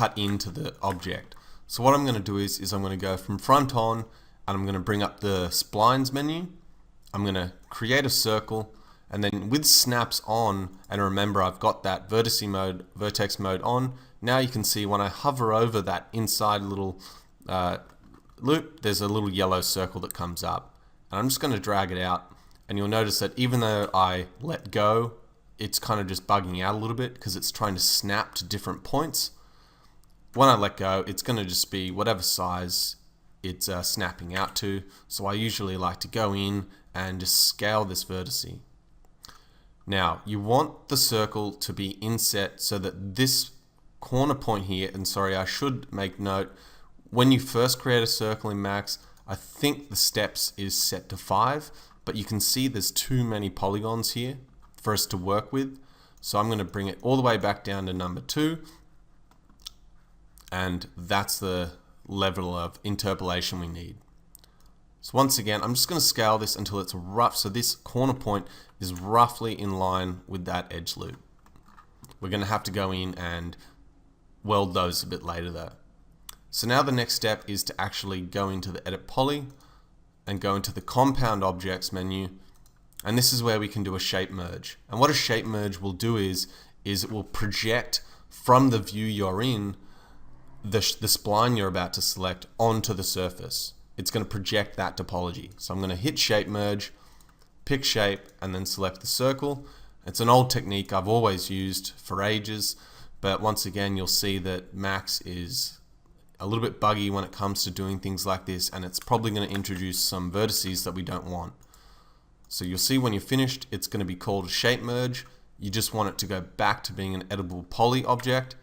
cut into the object. So what I'm going to do is I'm going to go from front on, and I'm going to bring up the splines menu. I'm going to create a circle, and then with snaps on, and remember I've got that vertex mode on. Now you can see when I hover over that inside little loop, there's a little yellow circle that comes up. And I'm just going to drag it out, and you'll notice that even though I let go, it's kind of just bugging out a little bit because it's trying to snap to different points. When I let go, it's going to just be whatever size it's snapping out to. So I usually like to go in and just scale this vertice. Now you want the circle to be inset so that this corner point here, and sorry, I should make note, when you first create a circle in Max, I think the steps is set to 5, but you can see there's too many polygons here for us to work with. So I'm going to bring it all the way back down to number 2, and that's the level of interpolation we need. So once again, I'm just going to scale this until it's rough, so this corner point is roughly in line with that edge loop. We're going to have to go in and weld those a bit later though. So now the next step is to actually go into the Edit Poly and go into the Compound Objects menu, and this is where we can do a shape merge. And what a shape merge will do is it will project from the view you're in the spline you're about to select onto the surface. It's going to project that topology. So I'm going to hit Shape Merge, pick shape, and then select the circle. It's an old technique I've always used for ages, but once again you'll see that Max is a little bit buggy when it comes to doing things like this, and it's probably going to introduce some vertices that we don't want. So you'll see when you're finished, it's going to be called a shape merge. You just want it to go back to being an editable poly object,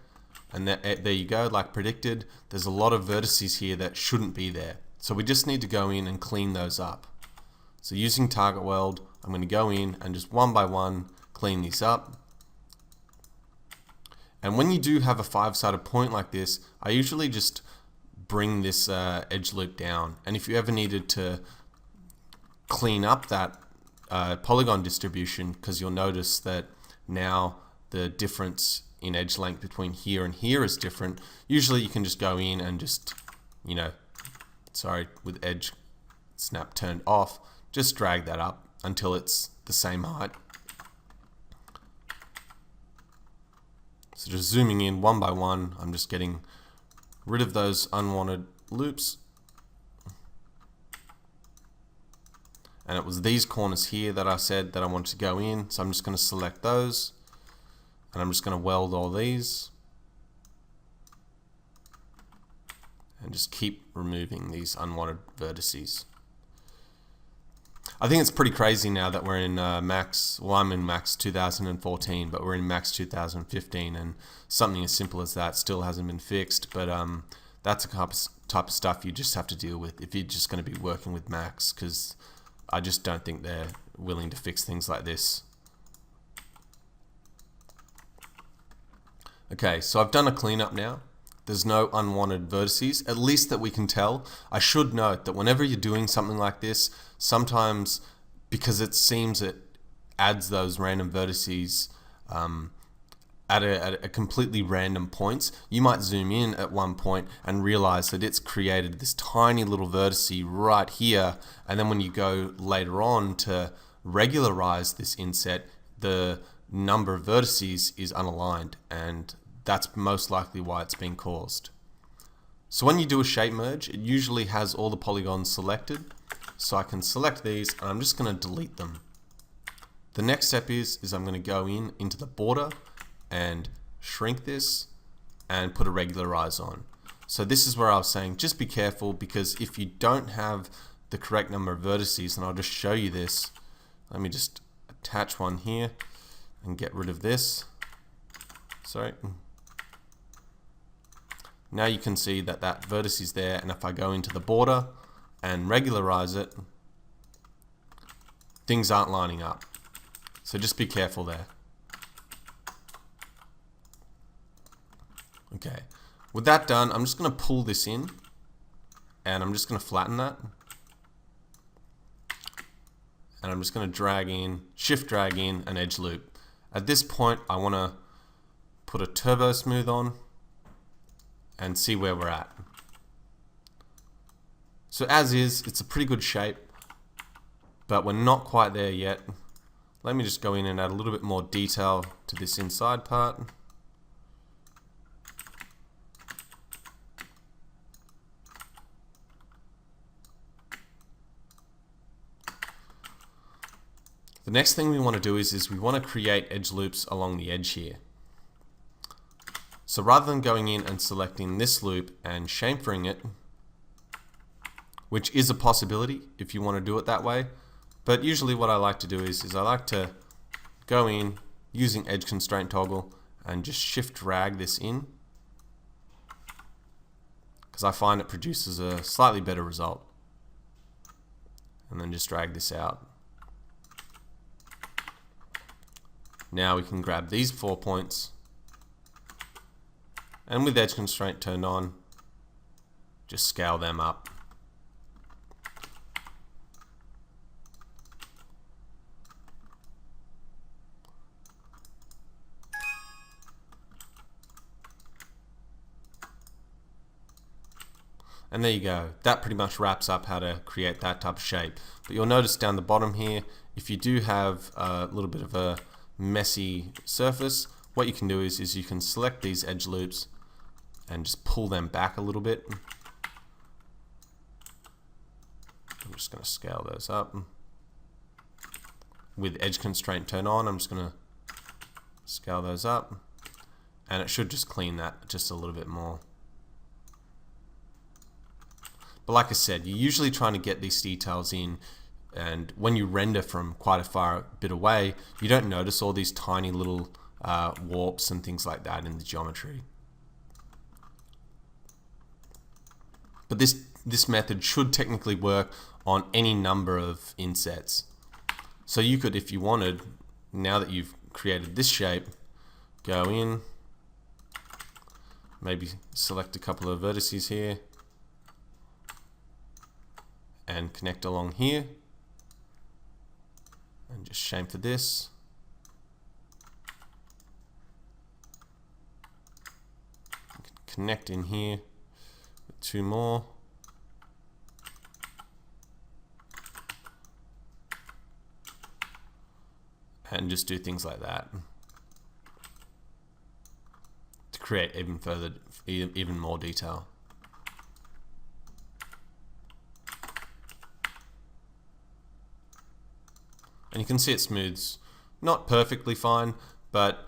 and there you go, like predicted. There's a lot of vertices here that shouldn't be there. So we just need to go in and clean those up. So using Target Weld, I'm going to go in and just one by one clean these up. And when you do have a 5-sided point like this, I usually just bring this edge loop down. And if you ever needed to clean up that polygon distribution, because you'll notice that now the difference in edge length between here and here is different, usually you can just go in and just, with edge snap turned off, just drag that up until it's the same height. So just zooming in one by one, I'm just getting rid of those unwanted loops. And it was these corners here that I said that I wanted to go in, so I'm just going to select those, and I'm just going to weld all these, and just keep removing these unwanted vertices. I think it's pretty crazy now that we're in Max, well, I'm in Max 2014, but we're in Max 2015, and something as simple as that still hasn't been fixed, but that's a type of stuff you just have to deal with if you're just going to be working with Max, because I just don't think they're willing to fix things like this. Okay, so I've done a cleanup now. There's no unwanted vertices, at least that we can tell. I should note that whenever you're doing something like this, sometimes because it seems it adds those random vertices at a completely random points, you might zoom in at one point and realize that it's created this tiny little vertice right here, and then when you go later on to regularize this inset, the number of vertices is unaligned, and that's most likely why it's being caused. So when you do a shape merge, it usually has all the polygons selected, so I can select these and I'm just going to delete them. The next step is I'm going to go into the border and shrink this and put a regularize on. So this is where I was saying just be careful, because if you don't have the correct number of vertices, and I'll just show you this, let me just attach one here and get rid of this. Sorry. Now you can see that that vertex is there, and if I go into the border and regularize it, things aren't lining up. So just be careful there. Okay, with that done, I'm just going to pull this in and I'm just going to flatten that. And I'm just going to drag in, shift drag in an edge loop. At this point, I want to put a turbo smooth on. and see where we're at. So as is, it's a pretty good shape, but we're not quite there yet. Let me just go in and add a little bit more detail to this inside part. The next thing we want to do is we want to create edge loops along the edge here. So rather than going in and selecting this loop and chamfering it, which is a possibility if you want to do it that way, but usually what I like to do is I like to go in using edge constraint toggle and just shift drag this in, because I find it produces a slightly better result. And then just drag this out. Now we can grab these 4 points, and with edge constraint turned on, just scale them up. And there you go. That pretty much wraps up how to create that type of shape. But you'll notice down the bottom here, if you do have a little bit of a messy surface, what you can do is you can select these edge loops and just pull them back a little bit. I'm just going to scale those up. With edge constraint turned on, I'm just going to scale those up, and it should just clean that just a little bit more. But like I said, you're usually trying to get these details in, and when you render from quite a far bit away, you don't notice all these tiny little warps and things like that in the geometry. But this method should technically work on any number of insets. So you could, if you wanted, now that you've created this shape, go in, maybe select a couple of vertices here, and connect along here, and just chamfer this. Connect in here with 2 more. And just do things like that to create even more detail. And you can see it smooths, not perfectly fine, but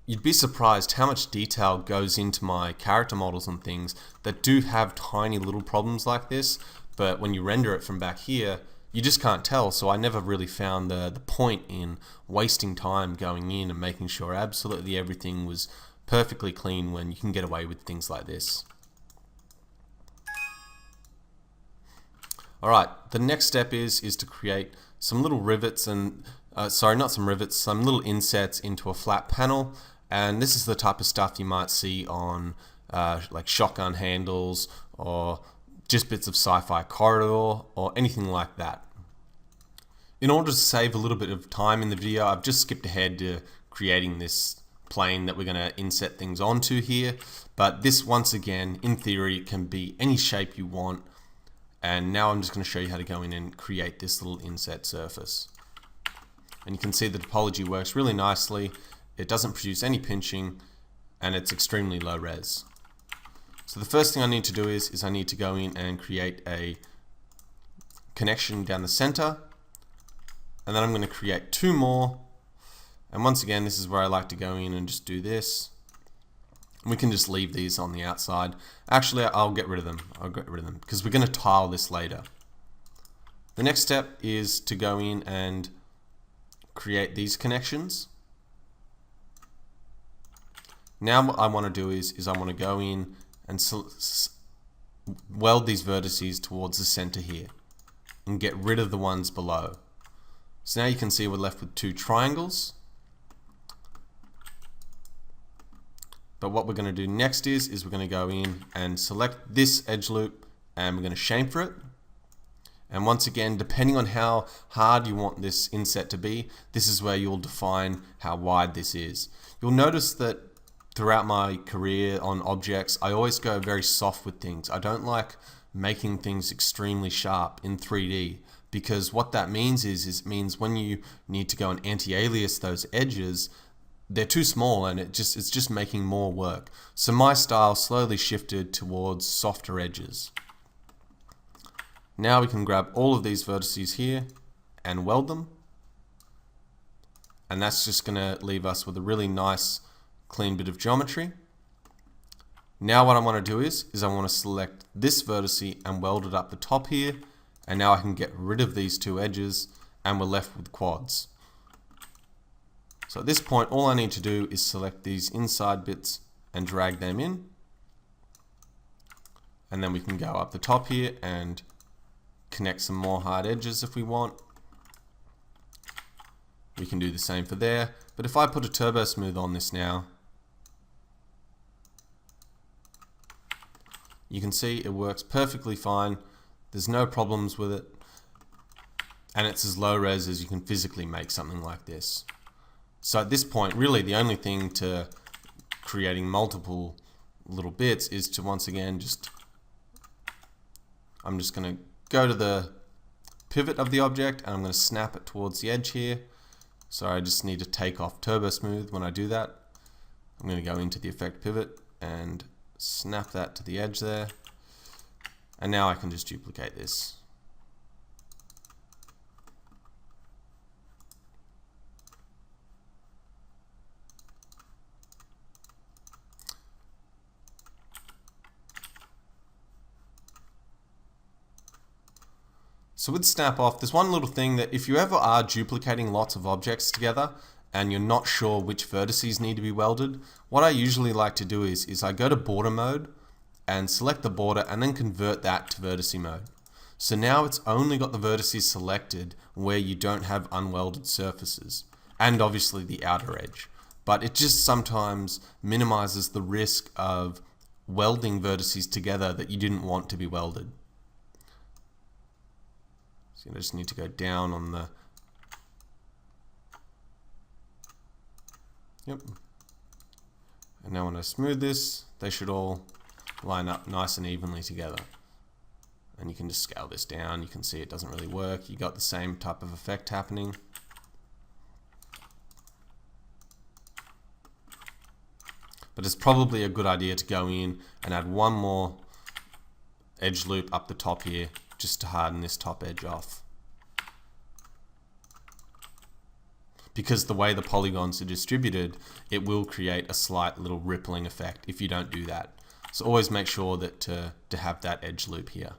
you'd be surprised how much detail goes into my character models and things that do have tiny little problems like this, but when you render it from back here, you just can't tell. So I never really found the point in wasting time going in and making sure absolutely everything was perfectly clean when you can get away with things like this. Alright, the next step is to create some little rivets and, sorry, not some rivets, some little insets into a flat panel. And this is the type of stuff you might see on like shotgun handles or just bits of sci-fi corridor or anything like that. In order to save a little bit of time in the video, I've just skipped ahead to creating this plane that we're going to inset things onto here. But this, once again, in theory, can be any shape you want. And now I'm just going to show you how to go in and create this little inset surface. And you can see the topology works really nicely. It doesn't produce any pinching, and it's extremely low res. So the first thing I need to do is I need to go in and create a connection down the center. And then I'm going to create 2 more. And once again, this is where I like to go in and just do this. We can just leave these on the outside. Actually, I'll get rid of them. I'll get rid of them because we're going to tile this later. The next step is to go in and create these connections. Now what I want to do is I want to go in and weld these vertices towards the center here and get rid of the ones below. So now you can see we're left with 2 triangles. But what we're going to do next is we're going to go in and select this edge loop and we're going to chamfer it. And once again, depending on how hard you want this inset to be, this is where you'll define how wide this is. You'll notice that throughout my career on objects, I always go very soft with things. I don't like making things extremely sharp in 3D, because what that means is it means when you need to go and anti-alias those edges, they're too small and it's just making more work. So my style slowly shifted towards softer edges. Now we can grab all of these vertices here and weld them. And that's just going to leave us with a really nice clean bit of geometry. Now what I want to do is I want to select this vertice and weld it up the top here. And now I can get rid of these two edges and we're left with quads. So at this point, all I need to do is select these inside bits and drag them in. And then we can go up the top here and connect some more hard edges if we want. We can do the same for there. But if I put a turbo smooth on this now, you can see it works perfectly fine. There's no problems with it. And it's as low res as you can physically make something like this. So at this point, really the only thing to creating multiple little bits is to once again I'm just going to go to the pivot of the object and I'm going to snap it towards the edge here. So I just need to take off turbo smooth when I do that. I'm going to go into the effect pivot and snap that to the edge there. And now I can just duplicate this. So with snap off, there's one little thing that if you ever are duplicating lots of objects together and you're not sure which vertices need to be welded, what I usually like to do is I go to border mode and select the border and then convert that to vertice mode. So now it's only got the vertices selected where you don't have unwelded surfaces, and obviously the outer edge. But it just sometimes minimizes the risk of welding vertices together that you didn't want to be welded. So you just need to go down on the... Yep. And now when I smooth this, they should all line up nice and evenly together. And you can just scale this down. You can see it doesn't really work. You got the same type of effect happening. But it's probably a good idea to go in and add one more edge loop up the top here just to harden this top edge off. Because the way the polygons are distributed, it will create a slight little rippling effect if you don't do that. So always make sure that to have that edge loop here.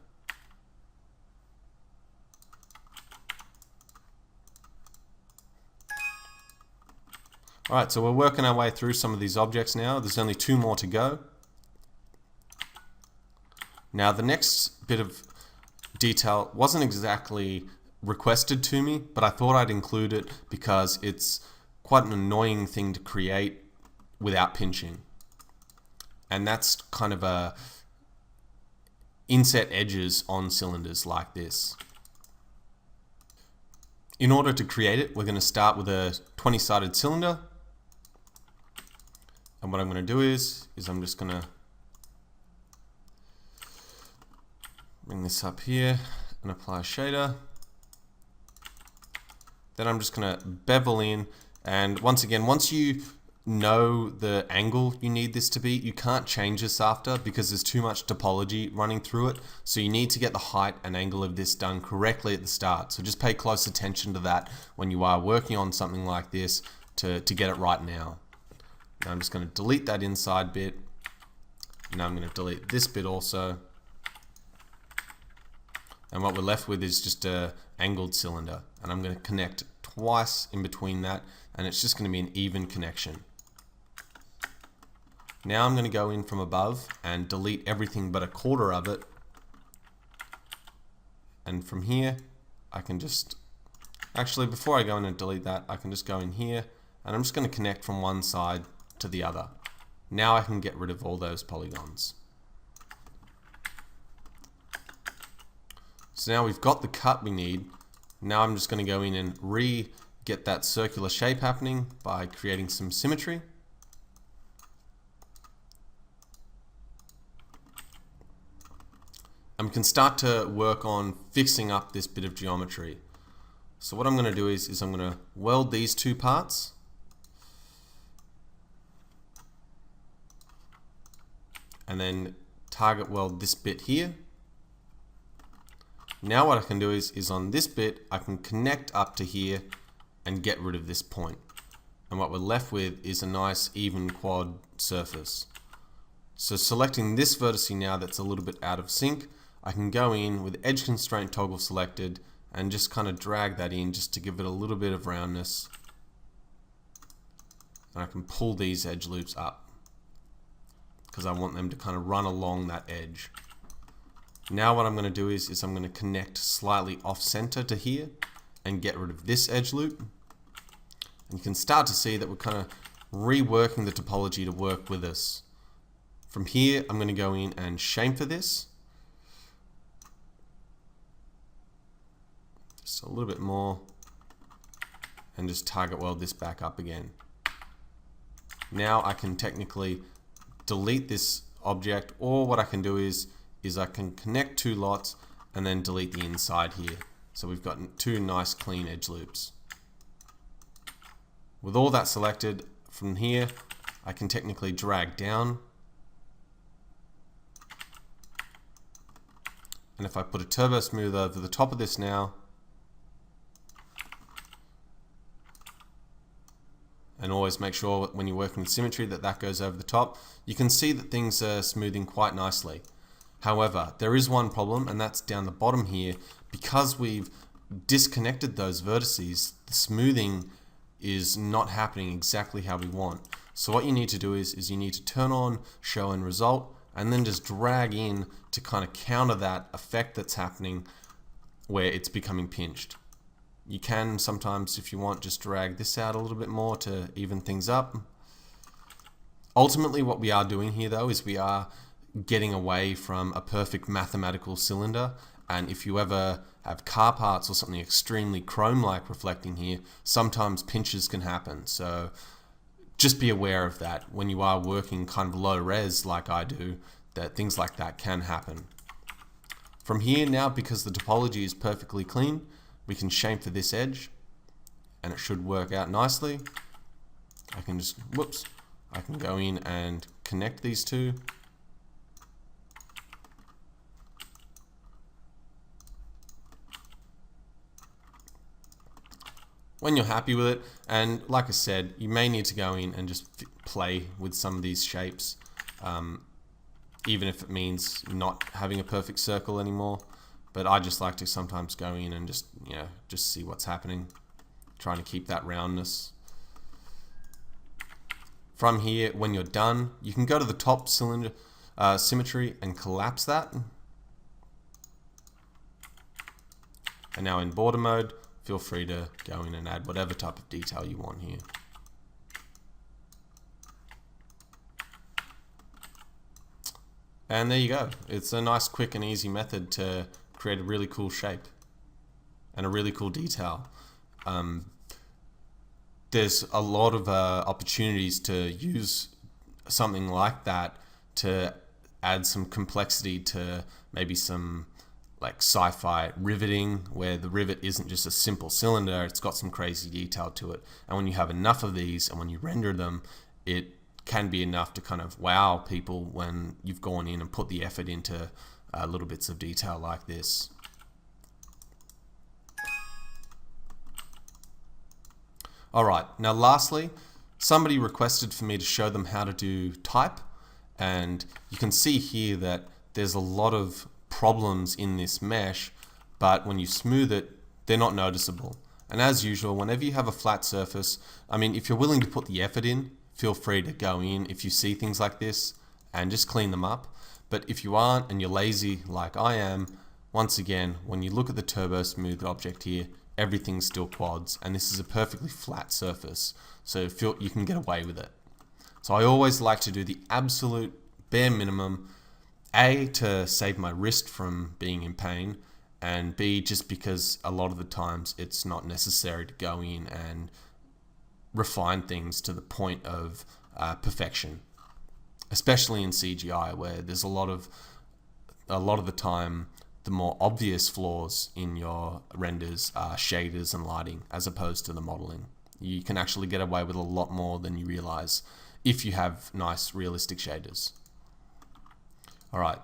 Alright, so we're working our way through some of these objects now. There's only 2 more to go. Now the next bit of detail wasn't exactly requested to me, but I thought I'd include it because it's quite an annoying thing to create without pinching. And that's kind of a inset edges on cylinders like this. In order to create it, we're going to start with a 20-sided cylinder. And what I'm going to do is I'm just going to bring this up here and apply a shader. Then I'm just going to bevel in, and once again, once you know the angle you need this to be, you can't change this after because there's too much topology running through it. So you need to get the height and angle of this done correctly at the start. So just pay close attention to that when you are working on something like this to get it right now. Now I'm just going to delete that inside bit. Now I'm going to delete this bit also. And what we're left with is just a angled cylinder. And I'm going to connect twice in between that, and it's just going to be an even connection. Now I'm going to go in from above and delete everything but a quarter of it. And from here, I can just... Actually, before I go in and delete that, I can just go in here, and I'm just going to connect from one side to the other. Now I can get rid of all those polygons. So now we've got the cut we need. Now I'm just going to go in and get that circular shape happening by creating some symmetry. and we can start to work on fixing up this bit of geometry. So what I'm going to do is I'm going to weld these two parts. And then target weld this bit here. Now what I can do is on this bit, I can connect up to here and get rid of this point. And what we're left with is a nice even quad surface. So selecting this vertex now that's a little bit out of sync, I can go in with edge constraint toggle selected and just kind of drag that in just to give it a little bit of roundness. And I can pull these edge loops up because I want them to kind of run along that edge. Now what I'm going to do is I'm going to connect slightly off center to here and get rid of this edge loop. And you can start to see that we're kind of reworking the topology to work with us. From here, I'm going to go in and chamfer this. Just a little bit more. And just target weld this back up again. Now I can technically delete this object, or what I can do is I can connect two lots and then delete the inside here. So we've got two nice clean edge loops. With all that selected, from here I can technically drag down, and if I put a turbo smoother over the top of this now, and always make sure when you're working with symmetry that goes over the top, you can see that things are smoothing quite nicely. However, there is one problem, and that's down the bottom here. Because we've disconnected those vertices, the smoothing is not happening exactly how we want. So what you need to do is you need to turn on show end result and then just drag in to kind of counter that effect that's happening where it's becoming pinched. You can sometimes, if you want, just drag this out a little bit more to even things up. Ultimately, what we are doing here though is we are getting away from a perfect mathematical cylinder, and if you ever have car parts or something extremely chrome-like reflecting here, sometimes pinches can happen. So just be aware of that when you are working kind of low res like I do, that things like that can happen. From here now, because the topology is perfectly clean, we can chamfer this edge and it should work out nicely. I can just, I can go in and connect these two. When you're happy with it, and like I said, you may need to go in and just play with some of these shapes, even if it means not having a perfect circle anymore. But I just like to sometimes go in and just, just see what's happening, trying to keep that roundness. From here, when you're done, you can go to the top cylinder symmetry and collapse that. And now in border mode, feel free to go in and add whatever type of detail you want here. And there you go. It's a nice, quick and easy method to create a really cool shape and a really cool detail. There's a lot of opportunities to use something like that to add some complexity to maybe some like sci-fi riveting, where the rivet isn't just a simple cylinder, it's got some crazy detail to it. And when you have enough of these and when you render them, it can be enough to kind of wow people when you've gone in and put the effort into little bits of detail like this. Alright, now lastly, somebody requested for me to show them how to do type, and you can see here that there's a lot of problems in this mesh, but when you smooth it, they're not noticeable. And as usual, whenever you have a flat surface, I mean, if you're willing to put the effort in, feel free to go in if you see things like this and just clean them up. But if you aren't and you're lazy like I am, once again, when you look at the turbo smooth object here, everything's still quads, and this is a perfectly flat surface, so you can get away with it. So I always like to do the absolute bare minimum, A, to save my wrist from being in pain, and B, just because a lot of the times it's not necessary to go in and refine things to the point of perfection, especially in CGI, where there's a lot of a lot of the time, the more obvious flaws in your renders are shaders and lighting as opposed to the modeling. You can actually get away with a lot more than you realize if you have nice realistic shaders. Alright,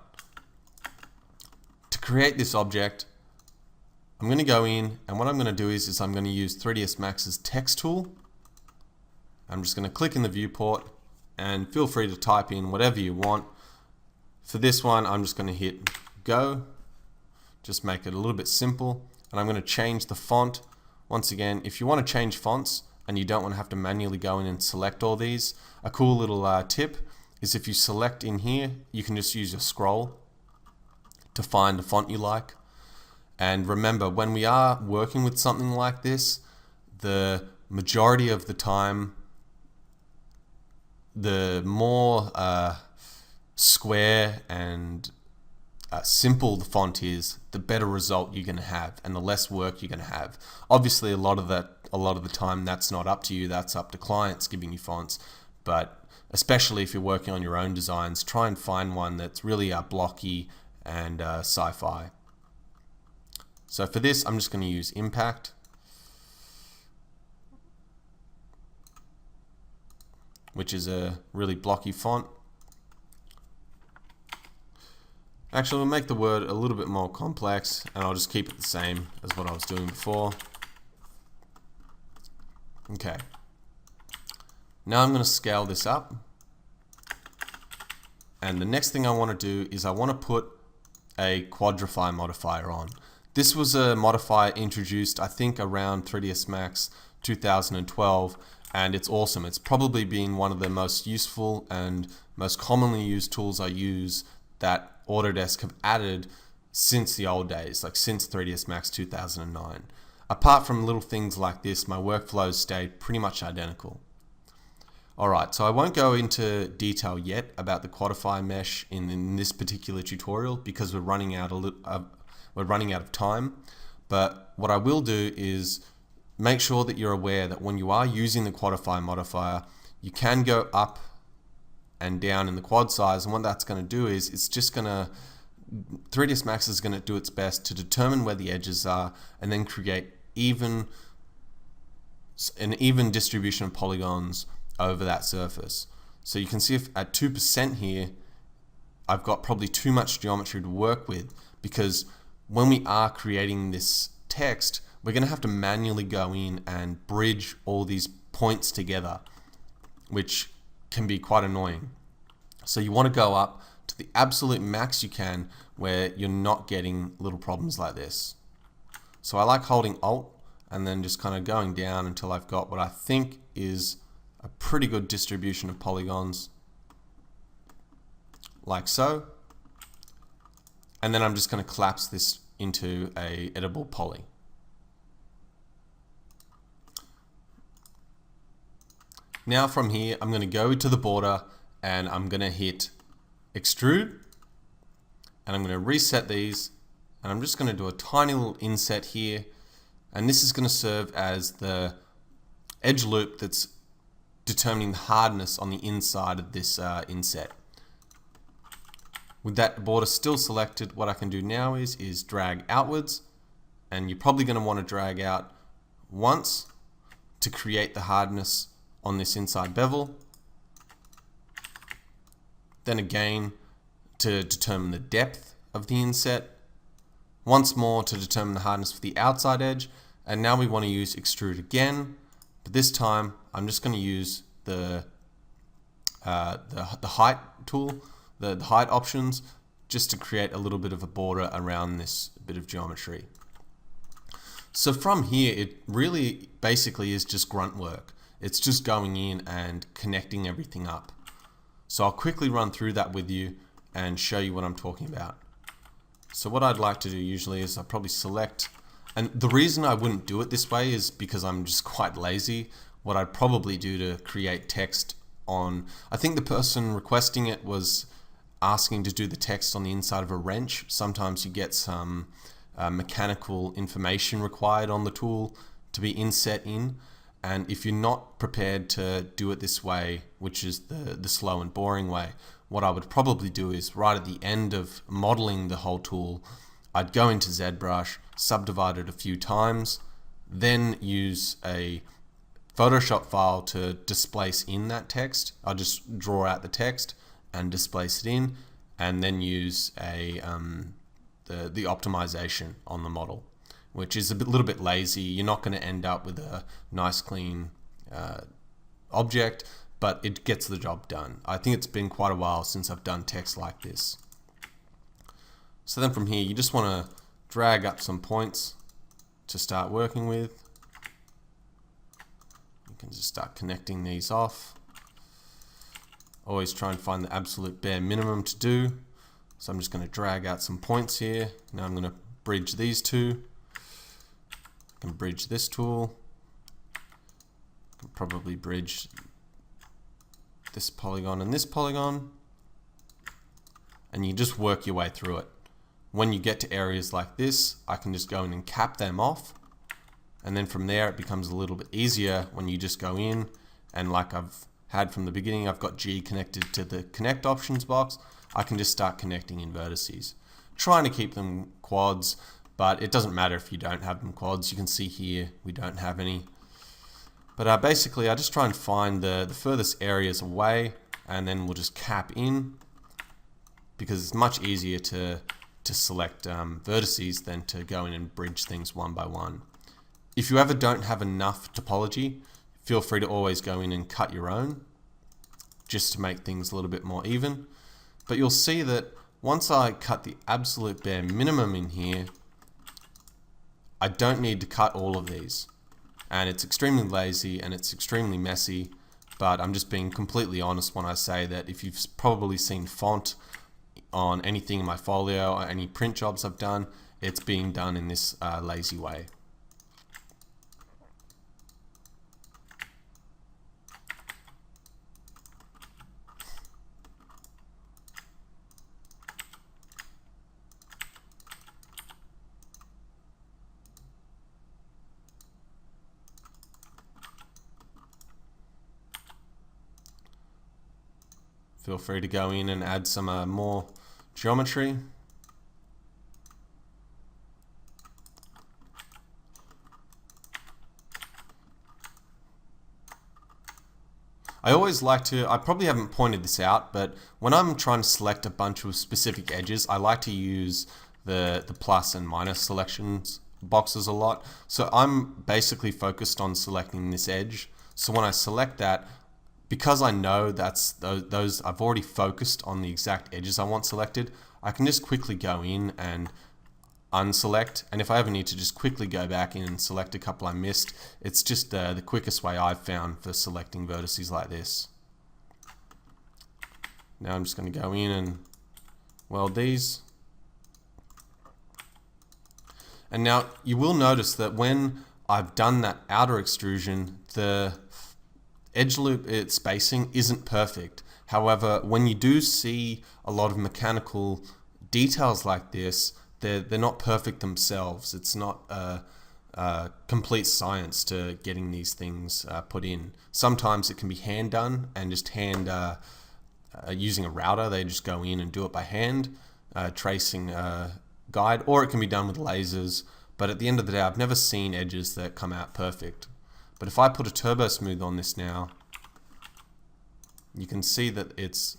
to create this object, I'm going to go in, and what I'm going to do is I'm going to use 3ds Max's text tool. I'm just going to click in the viewport, and feel free to type in whatever you want. For this one, I'm just going to hit go, just make it a little bit simple, and I'm going to change the font. Once again, if you want to change fonts and you don't want to have to manually go in and select all these, a cool little tip is if you select in here, you can just use your scroll to find the font you like. And remember, when we are working with something like this, the majority of the time, the more square and simple the font is, the better result you're going to have, and the less work you're going to have. Obviously, a lot of the time, that's not up to you. That's up to clients giving you fonts. But especially if you're working on your own designs, try and find one that's really blocky and sci-fi. So for this, I'm just going to use Impact, which is a really blocky font. Actually, we'll make the word a little bit more complex, and I'll just keep it the same as what I was doing before. Okay. Now I'm going to scale this up. And the next thing I want to do is I want to put a quadrify modifier on. This was a modifier introduced, I think, around 3ds Max 2012, and it's awesome. It's probably been one of the most useful and most commonly used tools I use that Autodesk have added since the old days, like since 3ds Max 2009. Apart from little things like this, my workflows stayed pretty much identical. Alright, so I won't go into detail yet about the quadrify mesh in this particular tutorial because we're running out of time. But what I will do is make sure that you're aware that when you are using the quadrify modifier, you can go up and down in the quad size, and what that's going to do is it's just going to 3ds Max is going to do its best to determine where the edges are and then create an even distribution of polygons over that surface. So you can see if at 2% here, I've got probably too much geometry to work with, because when we are creating this text, we're going to have to manually go in and bridge all these points together, which can be quite annoying. So you want to go up to the absolute max you can where you're not getting little problems like this. So I like holding Alt and then just kind of going down until I've got what I think is a pretty good distribution of polygons, like so. And then I'm just going to collapse this into a editable poly. Now from here, I'm going to go to the border and I'm going to hit extrude, and I'm going to reset these, and I'm just going to do a tiny little inset here, and this is going to serve as the edge loop that's determining the hardness on the inside of this inset. With that border still selected, what I can do now is drag outwards, and you're probably going to want to drag out once to create the hardness on this inside bevel. Then again to determine the depth of the inset. Once more to determine the hardness for the outside edge. And now we want to use extrude again, but this time I'm just going to use the height tool, the height options, just to create a little bit of a border around this bit of geometry. So from here, it really basically is just grunt work. It's just going in and connecting everything up. So I'll quickly run through that with you and show you what I'm talking about. So what I'd like to do usually is I'll probably select, and the reason I wouldn't do it this way is because I'm just quite lazy. What I'd probably do to create text on, I think the person requesting it was asking to do the text on the inside of a wrench. Sometimes you get some mechanical information required on the tool to be inset in. And if you're not prepared to do it this way, which is the slow and boring way, what I would probably do is right at the end of modeling the whole tool, I'd go into ZBrush, subdivide it a few times, then use a Photoshop file to displace in that text. I'll just draw out the text and displace it in, and then use the optimization on the model, which is a little bit lazy. You're not going to end up with a nice clean object, but it gets the job done. I think it's been quite a while since I've done text like this. So then from here, you just want to drag up some points to start working with. You can just start connecting these off. Always try and find the absolute bare minimum to do. So I'm just going to drag out some points here. Now I'm going to bridge these two. I can bridge this tool. I can probably bridge this polygon and this polygon. And you just work your way through it. When you get to areas like this, I can just go in and cap them off. And then from there, it becomes a little bit easier when you just go in, and like I've had from the beginning, I've got G connected to the connect options box. I can just start connecting in vertices. Trying to keep them quads, but it doesn't matter if you don't have them quads. You can see here, we don't have any. But basically, I just try and find the furthest areas away, and then we'll just cap in, because it's much easier to select vertices than to go in and bridge things one by one. If you ever don't have enough topology, feel free to always go in and cut your own, just to make things a little bit more even. But you'll see that once I cut the absolute bare minimum in here, I don't need to cut all of these. And it's extremely lazy and it's extremely messy, but I'm just being completely honest when I say that if you've probably seen font on anything in my folio or any print jobs I've done, it's being done in this lazy way. Feel free to go in and add some more geometry. I always like to, I probably haven't pointed this out, but when I'm trying to select a bunch of specific edges, I like to use the plus and minus selections boxes a lot. So I'm basically focused on selecting this edge. So when I select that, because I know that's those I've already focused on the exact edges I want selected, I can just quickly go in and unselect, and if I ever need to just quickly go back in and select a couple I missed, it's just the quickest way I've found for selecting vertices like this. Now I'm just going to go in and weld these. And now you will notice that when I've done that outer extrusion, the edge loop spacing isn't perfect. However, when you do see a lot of mechanical details like this, they're not perfect themselves. It's not a complete science to getting these things put in. Sometimes it can be hand done and just hand using a router. They just go in and do it by hand, tracing a guide, or it can be done with lasers. But at the end of the day, I've never seen edges that come out perfect. But if I put a turbo smooth on this now, you can see that it's,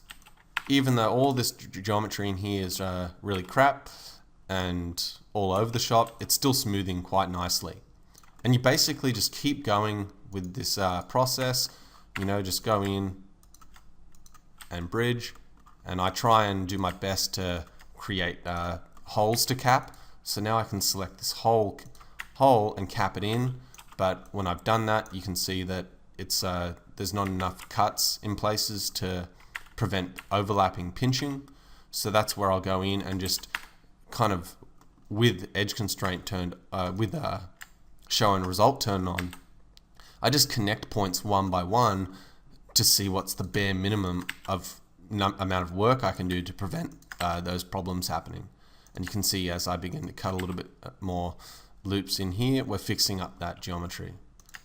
even though all this geometry in here is really crap and all over the shop, it's still smoothing quite nicely. And you basically just keep going with this process, you know, just go in and bridge, and I try and do my best to create holes to cap. So now I can select this whole hole and cap it in. But when I've done that, you can see that it's there's not enough cuts in places to prevent overlapping pinching. So that's where I'll go in and just kind of, with edge constraint turned, with show and result turned on, I just connect points one by one to see what's the bare minimum of amount of work I can do to prevent those problems happening. And you can see as I begin to cut a little bit more loops in here, we're fixing up that geometry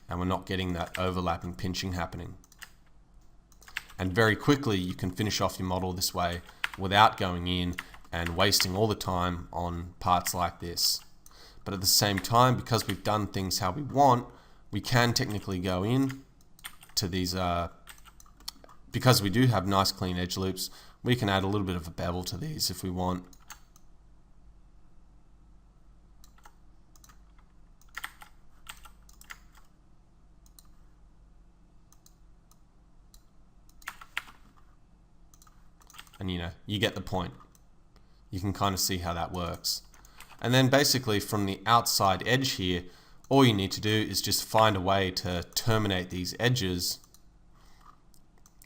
and we're not getting that overlapping pinching happening. And very quickly you can finish off your model this way without going in and wasting all the time on parts like this. But at the same time, because we've done things how we want, we can technically go in to these, because we do have nice clean edge loops, we can add a little bit of a bevel to these if we want. And you know, you get the point. You can kind of see how that works. And then basically from the outside edge here, all you need to do is just find a way to terminate these edges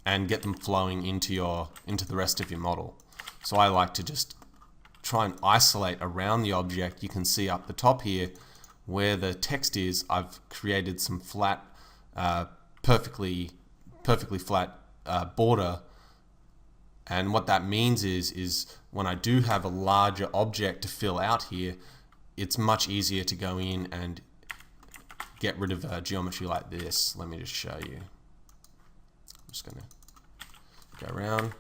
and get them flowing into the rest of your model. So I like to just try and isolate around the object. You can see up the top here where the text is, I've created some flat, perfectly flat border. And what that means is when I do have a larger object to fill out here, it's much easier to go in and get rid of geometry like this. Let me just show you. I'm just going to go around,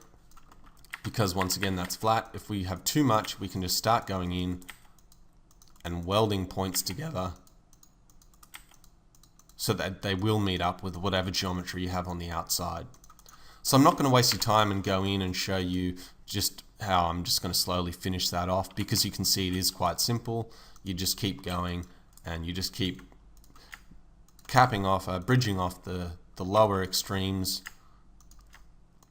because once again that's flat. If we have too much, we can just start going in and welding points together so that they will meet up with whatever geometry you have on the outside. So I'm not going to waste your time and go in and show you just how I'm just going to slowly finish that off, because you can see it is quite simple. You just keep going and you just keep capping off, bridging off the lower extremes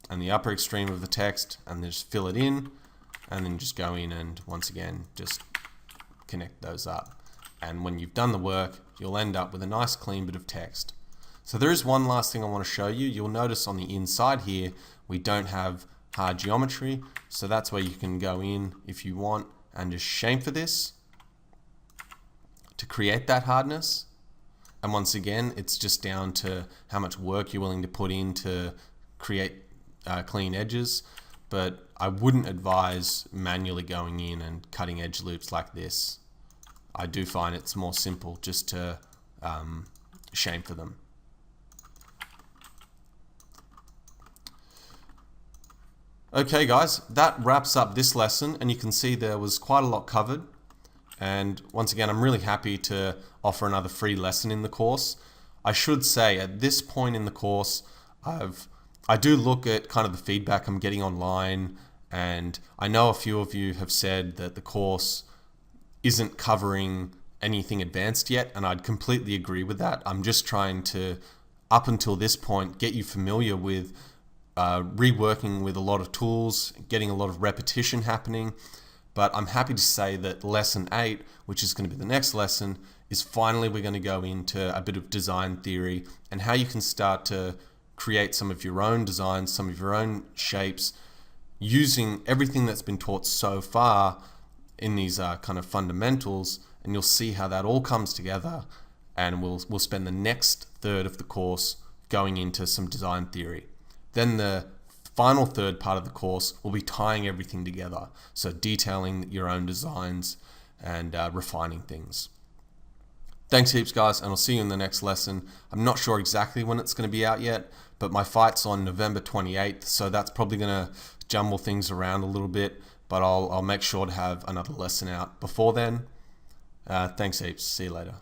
and the upper extreme of the text, and then just fill it in, and then just go in and once again just connect those up. And when you've done the work, you'll end up with a nice clean bit of text. So there is one last thing I want to show you. You'll notice on the inside here we don't have hard geometry, so that's where you can go in if you want and just chamfer this to create that hardness. And once again, it's just down to how much work you're willing to put in to create clean edges, but I wouldn't advise manually going in and cutting edge loops like this. I do find it's more simple just to chamfer them. Okay guys, that wraps up this lesson, and you can see there was quite a lot covered. And once again, I'm really happy to offer another free lesson in the course. I should say at this point in the course, I do look at kind of the feedback I'm getting online, and I know a few of you have said that the course isn't covering anything advanced yet, and I'd completely agree with that. I'm just trying to, up until this point, get you familiar with reworking with a lot of tools, getting a lot of repetition happening. But I'm happy to say that lesson 8, which is going to be the next lesson, is finally we're going to go into a bit of design theory and how you can start to create some of your own designs, some of your own shapes, using everything that's been taught so far in these kind of fundamentals. And you'll see how that all comes together, and we'll spend the next third of the course going into some design theory. Then the final third part of the course will be tying everything together, so detailing your own designs and refining things. Thanks heaps guys, and I'll see you in the next lesson. I'm not sure exactly when it's going to be out yet, but my fight's on November 28th, so that's probably going to jumble things around a little bit, but I'll make sure to have another lesson out before then. Thanks heaps, see you later.